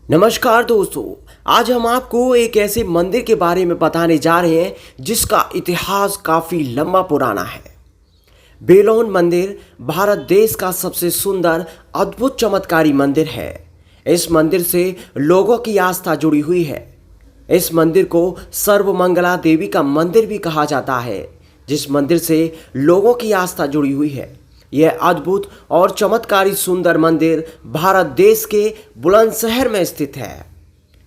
नमस्कार दोस्तों। आज हम आपको एक ऐसे मंदिर के बारे में बताने जा रहे हैं जिसका इतिहास काफ़ी लंबा पुराना है। बेलोन मंदिर भारत देश का सबसे सुंदर अद्भुत चमत्कारी मंदिर है। इस मंदिर से लोगों की आस्था जुड़ी हुई है। इस मंदिर को सर्वमंगला देवी का मंदिर भी कहा जाता है, जिस मंदिर से लोगों की आस्था जुड़ी हुई है। यह अद्भुत और चमत्कारी सुंदर मंदिर भारत देश के बुलंदशहर में स्थित है।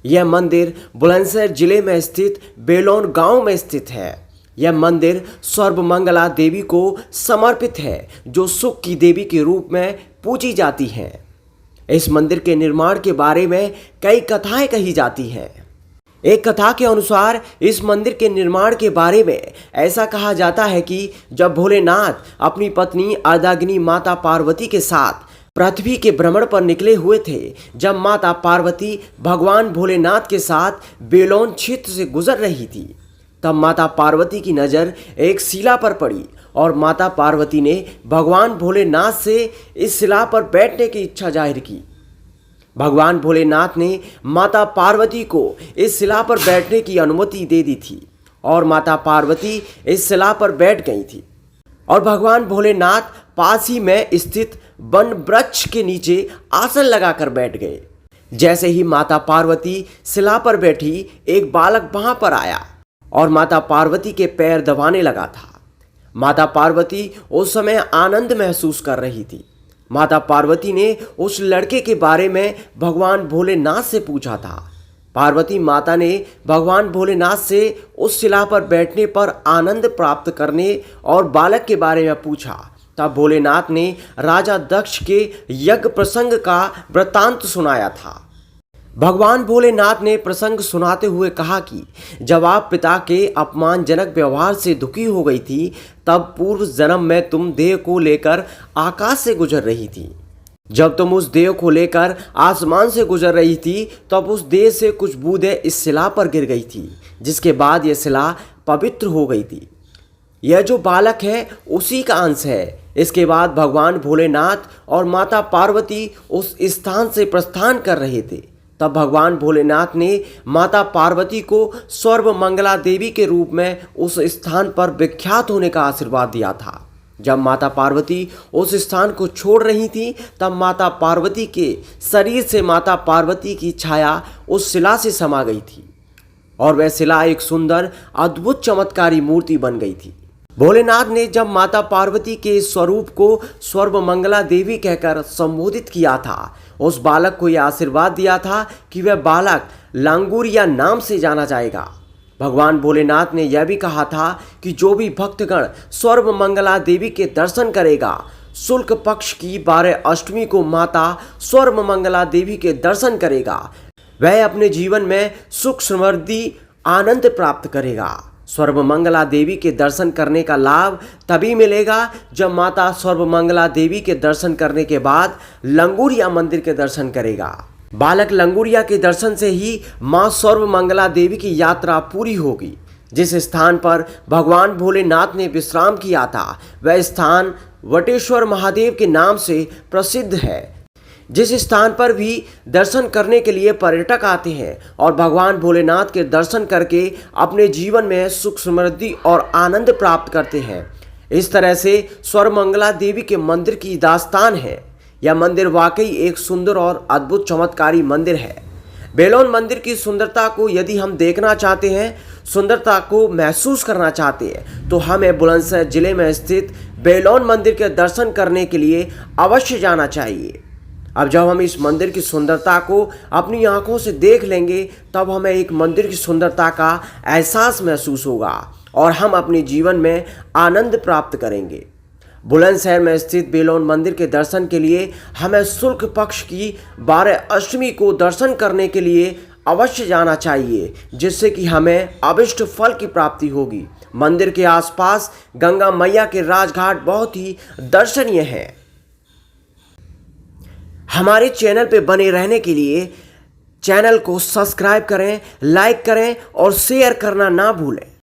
यह मंदिर बुलंदशहर जिले में स्थित बेलोन गांव में स्थित है। यह मंदिर सर्वमंगला देवी को समर्पित है, जो सुख की देवी के रूप में पूजी जाती हैं। इस मंदिर के निर्माण के बारे में कई कथाएं कही जाती हैं। एक कथा के अनुसार इस मंदिर के निर्माण के बारे में ऐसा कहा जाता है कि जब भोलेनाथ अपनी पत्नी अर्धांगिनी माता पार्वती के साथ पृथ्वी के भ्रमण पर निकले हुए थे, जब माता पार्वती भगवान भोलेनाथ के साथ बेलोन क्षेत्र से गुजर रही थी, तब माता पार्वती की नज़र एक शिला पर पड़ी और माता पार्वती ने भगवान भोलेनाथ से इस शिला पर बैठने की इच्छा जाहिर की। भगवान भोलेनाथ ने माता पार्वती को इस शिला पर बैठने की अनुमति दे दी थी और माता पार्वती इस शिला पर बैठ गई थी और भगवान भोलेनाथ पास ही में स्थित वन वृक्ष के नीचे आसन लगाकर बैठ गए। जैसे ही माता पार्वती शिला पर बैठी, एक बालक वहां पर आया और माता पार्वती के पैर दबाने लगा था। माता पार्वती उस समय आनंद महसूस कर रही थी। माता पार्वती ने उस लड़के के बारे में भगवान भोलेनाथ से पूछा था। पार्वती माता ने भगवान भोलेनाथ से उस शिला पर बैठने पर आनंद प्राप्त करने और बालक के बारे में पूछा। तब भोलेनाथ ने राजा दक्ष के यज्ञ प्रसंग का वृत्तांत सुनाया था। भगवान भोलेनाथ ने प्रसंग सुनाते हुए कहा कि जब आप पिता के अपमानजनक व्यवहार से दुखी हो गई थी, तब पूर्व जन्म में तुम देह को लेकर आकाश से गुजर रही थी। जब तुम उस देह को लेकर आसमान से गुजर रही थी, तब उस देह से कुछ बूंदें इस शिला पर गिर गई थी, जिसके बाद यह शिला पवित्र हो गई थी। यह जो बालक है उसी का अंश है। इसके बाद भगवान भोलेनाथ और माता पार्वती उस स्थान से प्रस्थान कर रहे थे। तब भगवान भोलेनाथ ने माता पार्वती को सर्वमंगला देवी के रूप में उस स्थान पर विख्यात होने का आशीर्वाद दिया था। जब माता पार्वती उस स्थान को छोड़ रही थी, तब माता पार्वती के शरीर से माता पार्वती की छाया उस शिला से समा गई थी और वह शिला एक सुंदर अद्भुत चमत्कारी मूर्ति बन गई थी। भोलेनाथ ने जब माता पार्वती के स्वरूप को सर्वमंगला देवी कहकर संबोधित किया था, उस बालक को यह आशीर्वाद दिया था कि वह बालक लांगुरिया नाम से जाना जाएगा। भगवान भोलेनाथ ने यह भी कहा था कि जो भी भक्तगण सर्वमंगला देवी के दर्शन करेगा, शुक्ल पक्ष की 12 अष्टमी को माता सर्वमंगला देवी के दर्शन करेगा, वह अपने जीवन में सुख समृद्धि आनंद प्राप्त करेगा। सर्वमंगला देवी के दर्शन करने का लाभ तभी मिलेगा जब माता सर्वमंगला देवी के दर्शन करने के बाद लंगूरिया मंदिर के दर्शन करेगा। बालक लंगूरिया के दर्शन से ही मां सर्वमंगला देवी की यात्रा पूरी होगी। जिस स्थान पर भगवान भोलेनाथ ने विश्राम किया था, वह स्थान वटेश्वर महादेव के नाम से प्रसिद्ध है। जिस स्थान पर भी दर्शन करने के लिए पर्यटक आते हैं और भगवान भोलेनाथ के दर्शन करके अपने जीवन में सुख समृद्धि और आनंद प्राप्त करते हैं। इस तरह से सर्वमंगला देवी के मंदिर की दास्तान है। यह मंदिर वाकई एक सुंदर और अद्भुत चमत्कारी मंदिर है। बेलोन मंदिर की सुंदरता को यदि हम देखना चाहते हैं, सुंदरता को महसूस करना चाहते हैं, तो हमें बुलंदशहर जिले में स्थित बेलोन मंदिर के दर्शन करने के लिए अवश्य जाना चाहिए। अब जब हम इस मंदिर की सुंदरता को अपनी आंखों से देख लेंगे, तब हमें एक मंदिर की सुंदरता का एहसास महसूस होगा और हम अपने जीवन में आनंद प्राप्त करेंगे। बुलंदशहर में स्थित बेलोन मंदिर के दर्शन के लिए हमें शुक्ल पक्ष की 12 अष्टमी को दर्शन करने के लिए अवश्य जाना चाहिए, जिससे कि हमें अभिष्ट फल की प्राप्ति होगी। मंदिर के आसपास गंगा मैया के राजघाट बहुत ही दर्शनीय हैं। हमारे चैनल पे बने रहने के लिए चैनल को सब्सक्राइब करें, लाइक करें और शेयर करना ना भूलें।